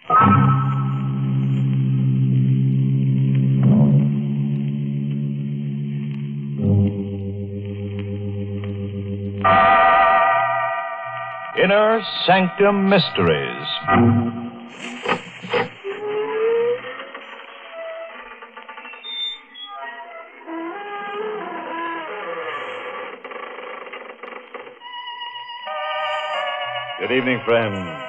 Inner Sanctum Mysteries. Good evening, friends.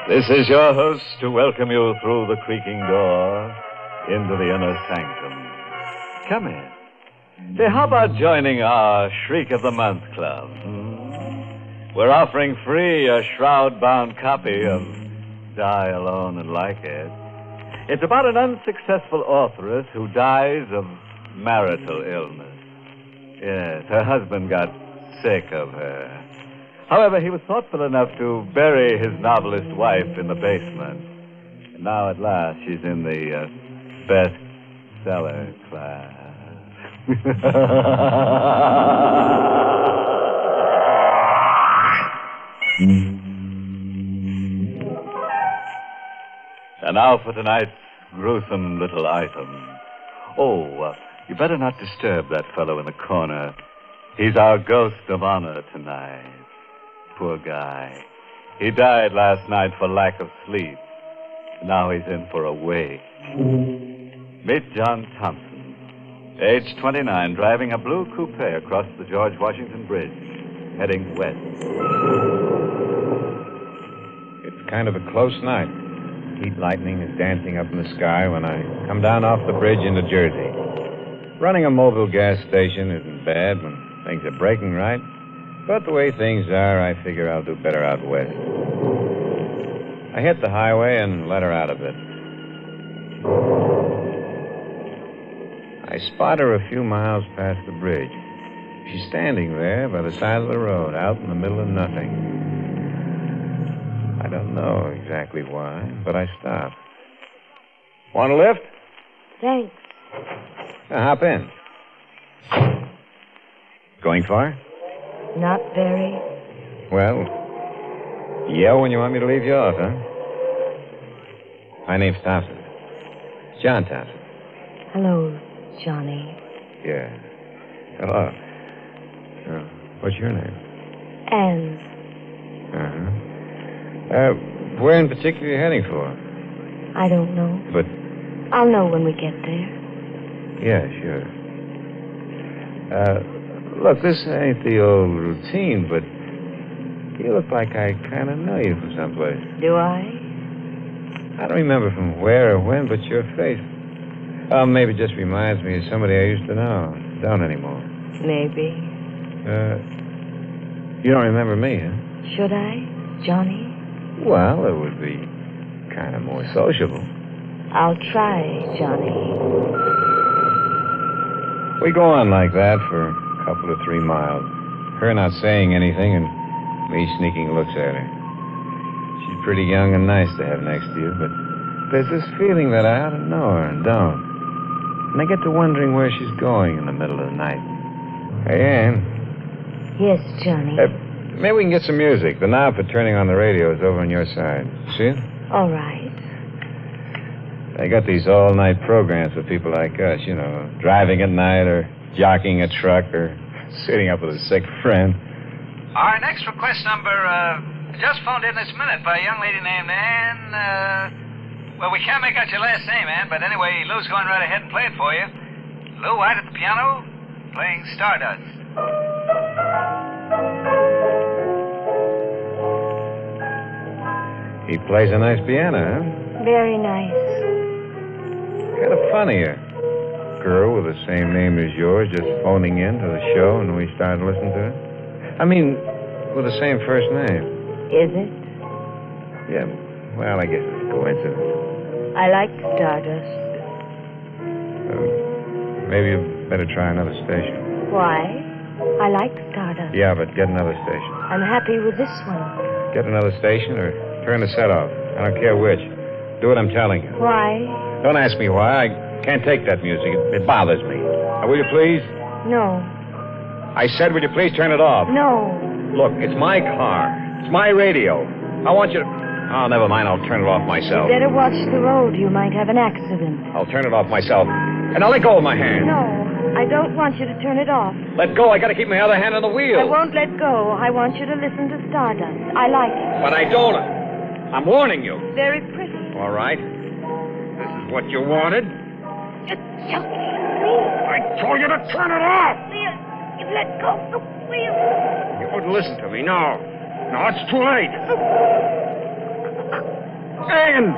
This is your host to welcome you through the creaking door into the inner sanctum. Come in. Say, how about joining our Shriek of the Month Club? We're offering free a shroud-bound copy of Die Alone and Like It. It's about an unsuccessful authoress who dies of marital illness. Yes, her husband got sick of her. However, he was thoughtful enough to bury his novelist wife in the basement. And now, at last, she's in the bestseller class. And now for tonight's gruesome little item. Oh, you better not disturb that fellow in the corner. He's our ghost of honor tonight. Poor guy. He died last night for lack of sleep. Now he's in for a wake. Meet John Thompson, age 29, driving a blue coupe across the George Washington Bridge, heading west. It's kind of a close night. Heat lightning is dancing up in the sky when I come down off the bridge into Jersey. Running a mobile gas station isn't bad when things are breaking right. But the way things are, I figure I'll do better out west. I hit the highway and let her out a bit. I spot her a few miles past the bridge. She's standing there by the side of the road, out in the middle of nothing. I don't know exactly why, but I stop. Want a lift? Thanks. Hop in. Going far? Not very. Well, yell when you want me to leave you off, huh? My name's Thompson. John Thompson. Hello, Johnny. Yeah. Hello. What's your name? Anne. Where in particular are you heading for? I don't know. But... I'll know when we get there. Yeah, sure. Look, this ain't the old routine, but you look like I kind of know you from someplace. Do I? I don't remember from where or when, but your face... Oh, maybe it just reminds me of somebody I used to know. Don't anymore. Maybe. You don't remember me, huh? Should I, Johnny? Well, it would be kind of more sociable. I'll try, Johnny. We go on like that for a couple of 3 miles. Her not saying anything and me sneaking looks at her. She's pretty young and nice to have next to you, but there's this feeling that I ought to know her and don't. And I get to wondering where she's going in the middle of the night. Hey, Ann. Yes, Johnny. Maybe we can get some music. The knob for turning on the radio is over on your side. See it? All right. They got these all-night programs for people like us, you know, driving at night or jockeying a truck or sitting up with a sick friend. Our next request number just phoned in this minute by a young lady named Ann. Well, we can't make out your last name, Ann, but anyway, Lou's going right ahead and play it for you. Lou White at the piano, playing Stardust. He plays a nice piano, huh? Very nice. Kind of funny, a girl with the same name as yours just phoning in to the show and we started listening to it. I mean, with the same first name. Is it? Yeah, well, I guess it's a coincidence. I like Stardust. Maybe you better try another station. Why? I like Stardust. Yeah, but get another station. I'm happy with this one. Get another station or turn the set off. I don't care which. Do what I'm telling you. Why? Don't ask me why. I can't take that music. It bothers me. Now, will you please? No. I said, will you please turn it off? No. Look, it's my car. It's my radio. I want you to... Oh, never mind. I'll turn it off myself. You better watch the road. You might have an accident. I'll turn it off myself. And now let go of my hand. No, I don't want you to turn it off. Let go. I got to keep my other hand on the wheel. I won't let go. I want you to listen to Stardust. I like it. But I don't. I'm warning you. Very pretty. All right. This is what you wanted. You're choking me. I told you to turn it off. Leah, you let go of the wheel. You wouldn't listen to me. No. No, it's too late. And...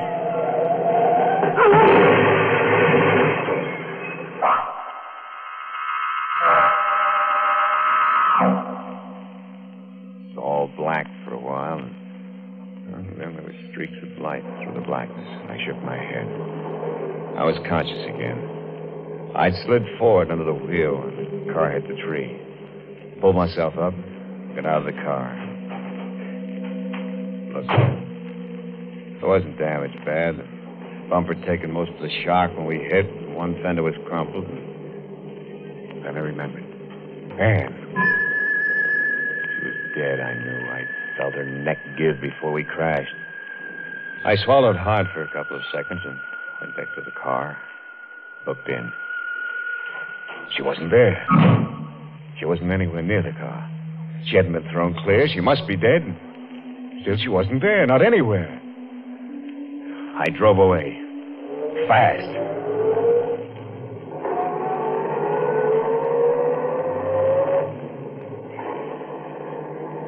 It's all black for a while, and then there were streaks of light through the blackness. I shook my head. I was conscious again. I'd slid forward under the wheel, and the car hit the tree. Pulled myself up, got out of the car. Look, there wasn't damage bad. The bumper taken most of the shock when we hit. One fender was crumpled. And then I remembered. Man. She was dead, I knew. I felt her neck give before we crashed. I swallowed hard for a couple of seconds and went back to the car. Looked in. She wasn't there. She wasn't anywhere near the car. She hadn't been thrown clear. She must be dead. Still, she wasn't there. Not anywhere. I drove away. Fast.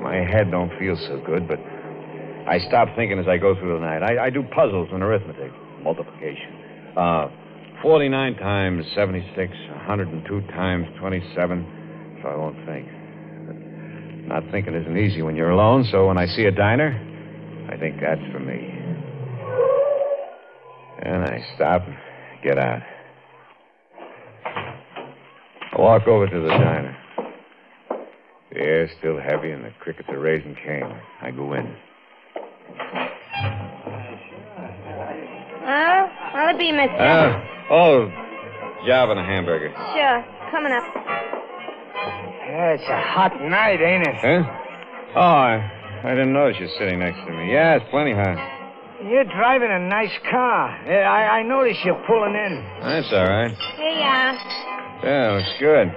My head don't feel so good, but I stop thinking as I go through the night. I do puzzles and arithmetic. Multiplication. 49 times 76, 102 times 27, so I won't think. But not thinking isn't easy when you're alone, so when I see a diner, I think that's for me. And I stop and get out. I walk over to the diner. The air's still heavy and the crickets are raising cane. I go in. What'll it be, mister? Job and a hamburger. Sure. Coming up. Yeah, it's a hot night, ain't it? Huh? Oh, I didn't notice you sitting next to me. Yeah, it's plenty hot. You're driving a nice car. I noticed you pulling in. That's all right. Here you are. Yeah, looks good.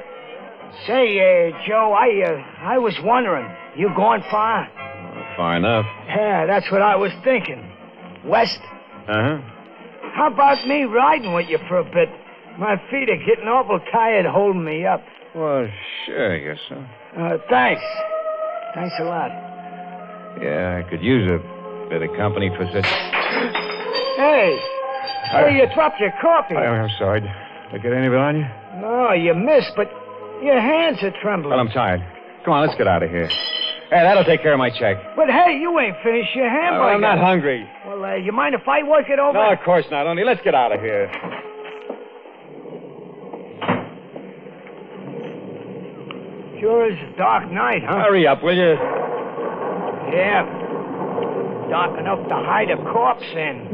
Say, Joe, I was wondering, you going far? Far enough. Yeah, that's what I was thinking. West? Uh-huh. How about me riding with you for a bit? My feet are getting awful tired holding me up. Well, sure, I guess so. Thanks. Thanks a lot. Yeah, I could use a bit of company for such... Hey! Hey, you dropped your coffee. I'm sorry. Did I get any of it on you? No, you missed, but your hands are trembling. Well, I'm tired. Come on, let's get out of here. Hey, that'll take care of my check. But, hey, you ain't finished your hamburger. I'm not hungry. Well, you mind if I work it over? No, of course not. Only let's get out of here. Sure is a dark night, huh? Hurry up, will you? Yeah. Dark enough to hide a corpse in.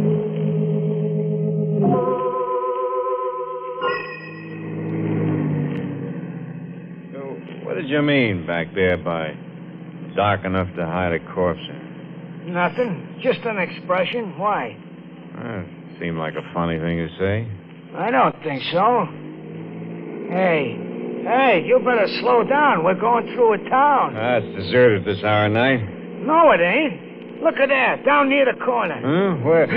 So, what did you mean back there by dark enough to hide a corpse in? Nothing. Just an expression. Why? It seemed like a funny thing to say. I don't think so. Hey, you better slow down. We're going through a town. It's deserted this hour of night. No, it ain't. Look at that, down near the corner. Huh? Where?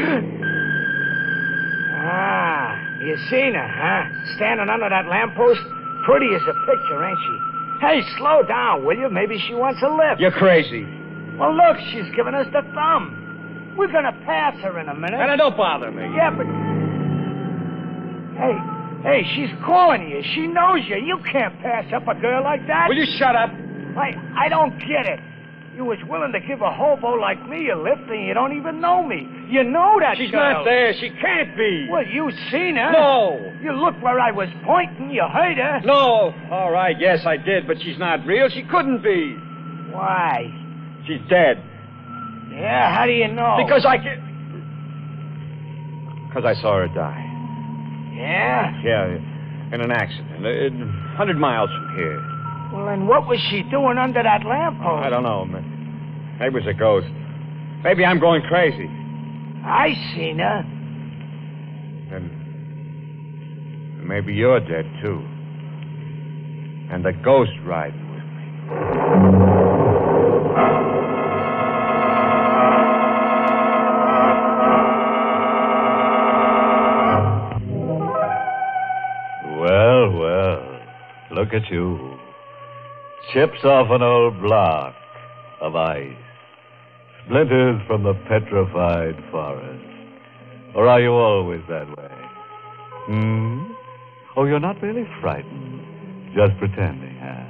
You seen her, huh? Standing under that lamppost. Pretty as a picture, ain't she? Hey, slow down, will you? Maybe she wants a lift. You're crazy. Well, look, she's giving us the thumb. We're gonna pass her in a minute. And don't bother me. Yeah, but... Hey, she's calling you. She knows you. You can't pass up a girl like that. Will you shut up? I don't get it. You was willing to give a hobo like me a lift, and you don't even know me. You know that She's girl. not there. She can't be. Well, you seen her. No. You looked where I was pointing. You heard her. No. All right, yes, I did, but she's not real. She couldn't be. Why? She's dead. Yeah, how do you know? Because I saw her die. Yeah? Yeah, in an accident. 100 miles from here. Well, then what was she doing under that lamppost? I don't know. Maybe it was a ghost. Maybe I'm going crazy. I seen her. And maybe you're dead, too. And the ghost riding with me. Well, well. Look at you. Chips off an old block of ice. Splinters from the petrified forest. Or are you always that way? Oh, you're not really frightened. Just pretending, huh?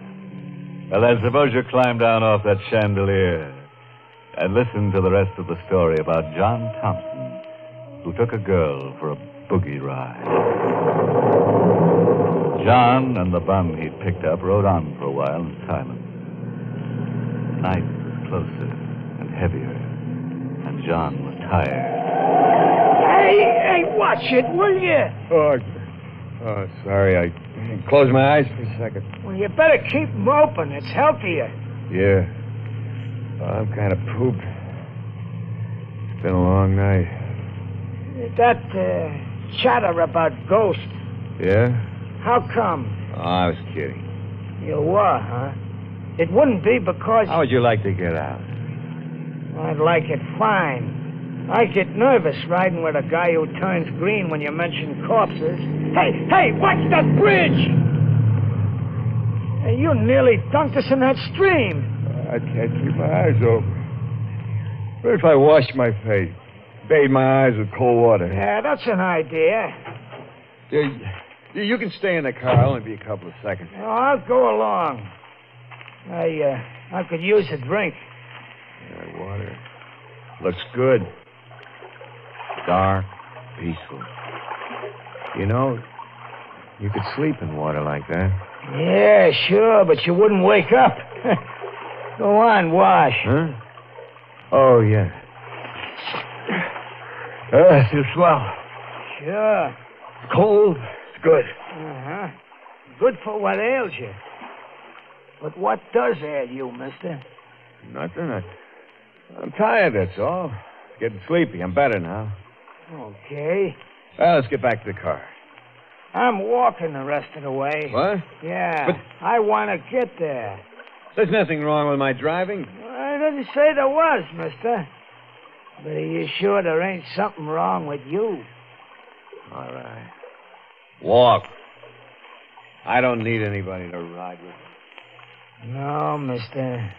Well, then suppose you climb down off that chandelier and listen to the rest of the story about John Thompson, who took a girl for a boogie ride. John and the bum he'd picked up rode on for a while in silence. Night was closer and heavier, and John was tired. Hey, watch it, will you? Oh, sorry. I closed my eyes for a second. Well, you better keep them open. It's healthier. Yeah. I'm kind of pooped. It's been a long night. That chatter about ghosts, Yeah? how come? Oh, I was kidding. You were, huh? It wouldn't be because... How would you like to get out? I'd like it fine. I get nervous riding with a guy who turns green when you mention corpses. Hey, watch that bridge! Hey, you nearly dunked us in that stream. I can't keep my eyes open. What if I washed my face? Bathe my eyes with cold water? Yeah, that's an idea. You can stay in the car. I'll only be a couple of seconds. Oh, I'll go along. I could use a drink. Yeah, water. Looks good. Dark, peaceful. You know, you could sleep in water like that. Yeah, sure, but you wouldn't wake up. Go on, wash. Huh? Oh, yeah. It's swell. Sure. It's cold. It's good. Uh-huh. Good for what ails you. But what does ail you, mister? Nothing. I'm tired, that's all. Getting sleepy. I'm better now. Okay. Well, let's get back to the car. I'm walking the rest of the way. What? Yeah. But- I want to get there. There's nothing wrong with my driving. I didn't say there was, mister. But are you sure there ain't something wrong with you? All right. Walk. I don't need anybody to ride with. No, mister.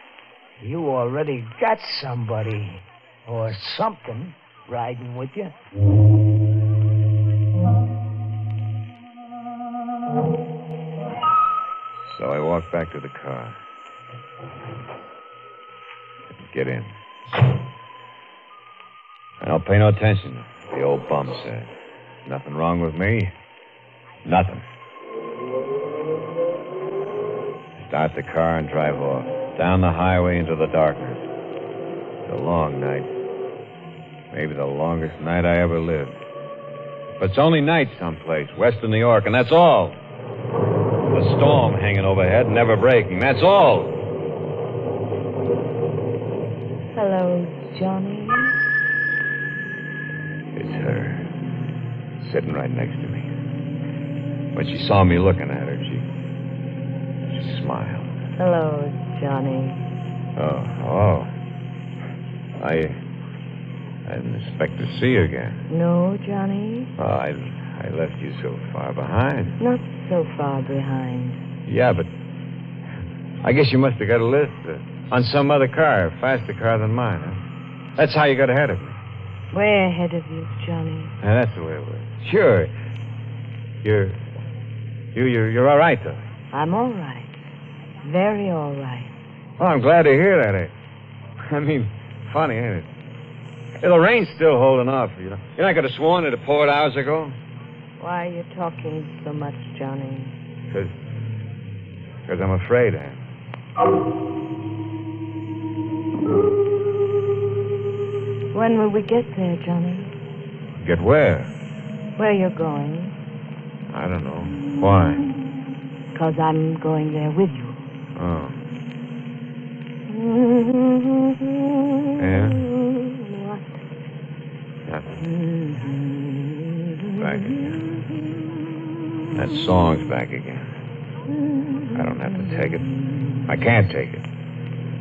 You already got somebody or something riding with you. So I walked back to the car. Get in. I don't pay no attention, the old bum said. Nothing wrong with me. Nothing. Start the car and drive off. Down the highway into the darkness. It's a long night. Maybe the longest night I ever lived. But it's only night someplace, west of New York, and that's all. The storm hanging overhead, never breaking. That's all. Hello, Johnny. It's her. Sitting right next to me. When she saw me looking at her, she smiled. Hello, Johnny. Oh. I didn't expect to see you again. No, Johnny? Oh, I left you so far behind. Not so far behind. Yeah, but I guess you must have got a lift on some other car, faster car than mine, huh? That's how you got ahead of me. Way ahead of you, Johnny. Yeah, that's the way it was. Sure. You're all right, though. I'm all right. Very all right. Well, I'm glad to hear that. I mean, funny, ain't it? Yeah, the rain's still holding off, you know. You're not going to sworn it poured hours ago? Why are you talking so much, Johnny? Because I'm afraid, Anne. When will we get there, Johnny? Get where? Where you're going? I don't know. Why? 'Cause I'm going there with you. Oh. Yeah? Huh? Back again. That song's back again. I don't have to take it. I can't take it.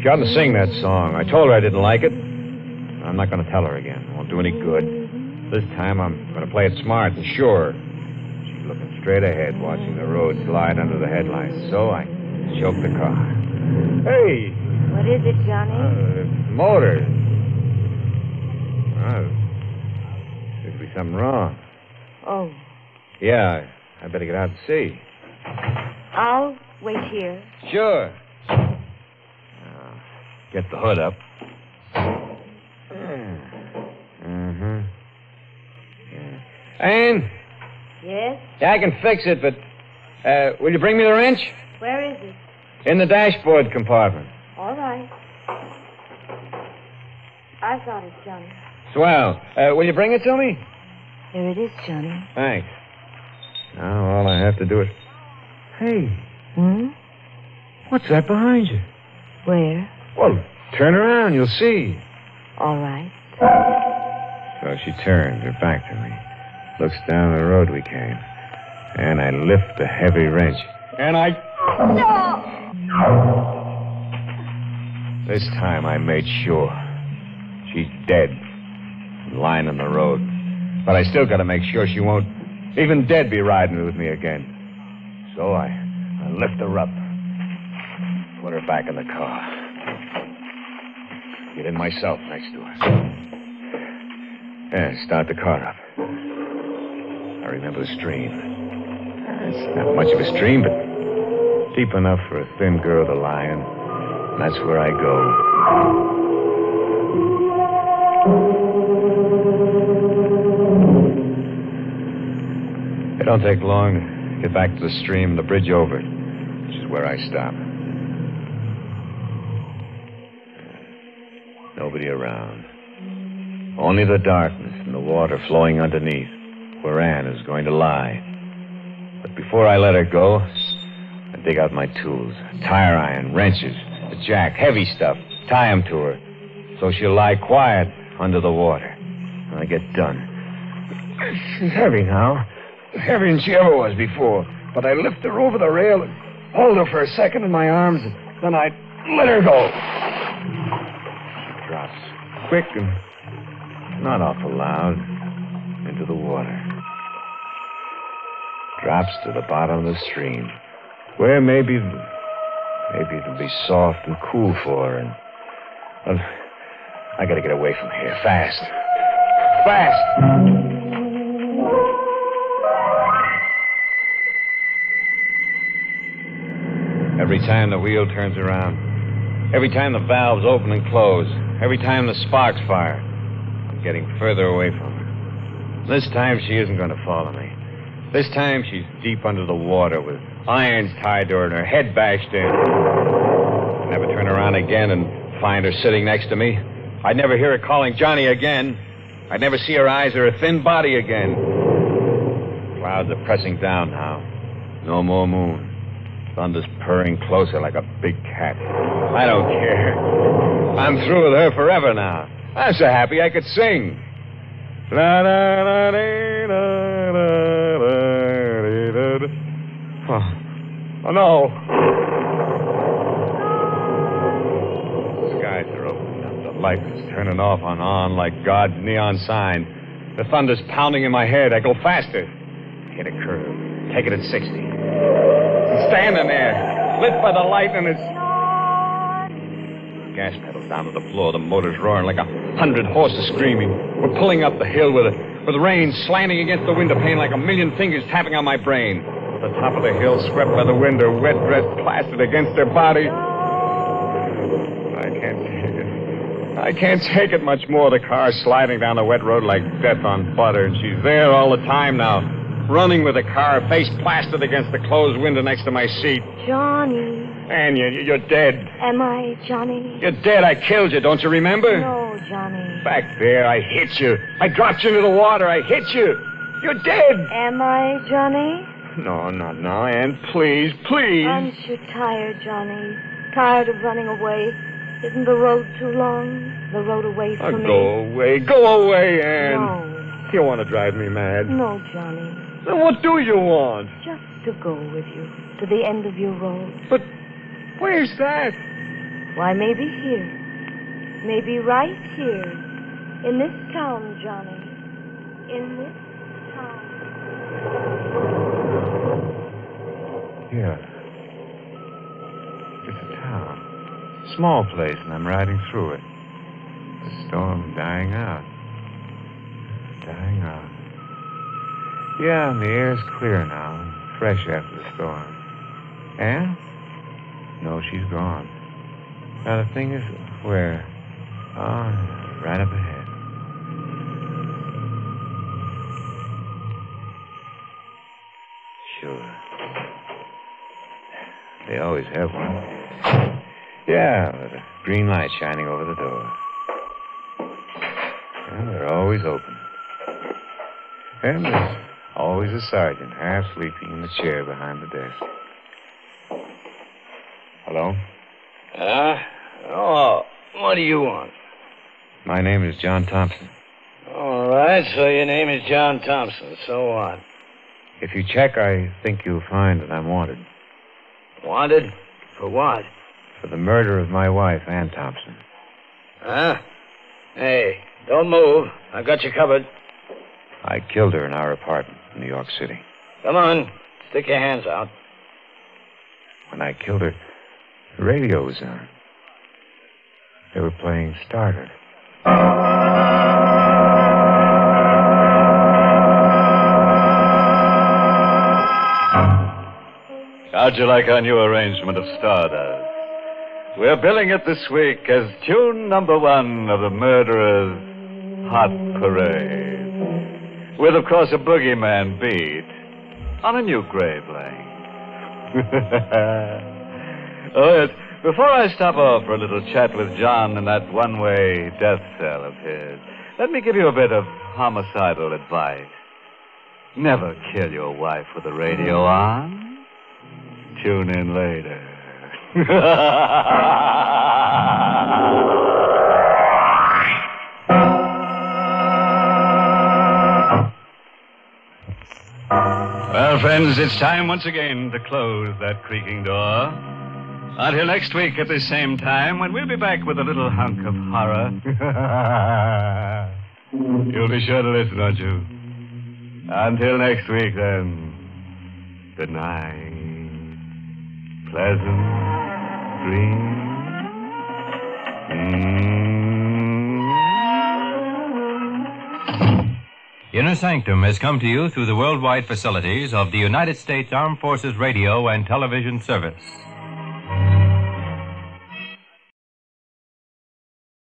She ought to sing that song. I told her I didn't like it. I'm not going to tell her again. It won't do any good. This time I'm going to play it smart and sure. She's looking straight ahead, watching the road slide under the headlights. So I choked the car. Hey! What is it, Johnny? Motor. Should be something wrong. Oh. Yeah, I better get out and see. I'll wait here. Sure. Get the hood up. Mm-hmm. Yeah. Anne? Yes? Yeah, I can fix it, but will you bring me the wrench? Where is it? In the dashboard compartment. All right. I've got it, Johnny. Swell. Will you bring it to me? Here it is, Johnny. Thanks. Now all I have to do is... Hey. Hmm? What's that behind you? Where? Well, turn around. You'll see. All right. So she turned her back to me. Looks down the road we came. And I lift the heavy wrench. And I... No! This time I made sure. She's dead. Lying on the road. But I still got to make sure she won't, even dead, be riding with me again. So I lift her up. Put her back in the car. Get in myself next to her. Yeah, start the car up. I remember the stream. It's not much of a stream, but deep enough for a thin girl to lie in. That's where I go. It don't take long to get back to the stream and the bridge over, which is where I stop. Nobody around. Only the darkness and the water flowing underneath, where Anne is going to lie. But before I let her go, I dig out my tools. Tire iron, wrenches, a jack, heavy stuff. Tie them to her, so she'll lie quiet under the water. When I get done. She's heavy now. Heavier than she ever was before. But I lift her over the rail and hold her for a second in my arms, and then I let her go. She drops quick and not awful loud into the water. Drops to the bottom of the stream, where maybe it'll be soft and cool for her. And well, I gotta get away from here fast. Fast! Every time the wheel turns around, every time the valves open and close, every time the sparks fire, I'm getting further away from her. This time she isn't going to follow me. This time she's deep under the water with irons tied to her and her head bashed in. I'd never turn around again and find her sitting next to me. I'd never hear her calling Johnny again. I'd never see her eyes or her thin body again. Clouds are pressing down now. No more moon. Thunder's purring closer like a big cat. I don't care. I'm through with her forever now. I'm so happy I could sing. Oh no. The skies are opening up. The light is turning off and on like God's neon sign. The thunder's pounding in my head. I go faster. Hit a curve. Take it at 60. Standing there, lit by the light, and it's... Gas pedals down to the floor. The motor's roaring like 100 horses screaming. We're pulling up the hill with rain slanting against the window pane like a million fingers tapping on my brain. The top of the hill swept by the wind, her wet dress plastered against her body. I can't take it. I can't take it much more. The car's sliding down the wet road like death on butter, and she's there all the time now. Running with the car, face plastered against the closed window next to my seat. Johnny. Anne, you're dead. Am I, Johnny? You're dead. I killed you. Don't you remember? No, Johnny. Back there, I hit you. I dropped you into the water. I hit you. You're dead. Am I, Johnny? No, not now, Anne. Please, please. Aren't you tired, Johnny? Tired of running away? Isn't the road too long? The road away from me? Go away. Go away, Anne. No. You want to drive me mad? No, Johnny. Then what do you want? Just to go with you to the end of your road. But where's that? Why, maybe here. Maybe right here. In this town, Johnny. In this town. Yeah. It's a town. Small place, and I'm riding through it. The storm dying out. Dying out. Yeah, and the air's clear now, fresh after the storm. Anne? No, she's gone. Now, the thing is, where? Oh, right up ahead. Sure. They always have one. Yeah, with a green light shining over the door. And they're always open. And there's always a sergeant half sleeping in the chair behind the desk. Hello? Oh, what do you want? My name is John Thompson. All right, so your name is John Thompson. So what? If you check, I think you'll find that I'm wanted. Wanted? For what? For the murder of my wife, Ann Thompson. Huh? Hey, don't move. I got you covered. I killed her in our apartment in New York City. Come on. Stick your hands out. When I killed her, the radio was on. They were playing Stardust. How'd you like our new arrangement of Stardust? We're billing it this week as tune number 1 of the Murderer's Hot Parade. With, of course, a boogeyman beat on a new grave lane. Oh, yes. Before I stop off for a little chat with John in that one-way death cell of his, let me give you a bit of homicidal advice. Never kill your wife with the radio on. Tune in later. Well, friends, it's time once again to close that creaking door. Until next week at the same time, when we'll be back with a little hunk of horror. You'll be sure to listen, won't you? Until next week, then. Good night. Pleasant dreams. Inner Sanctum has come to you through the worldwide facilities of the United States Armed Forces Radio and Television Service.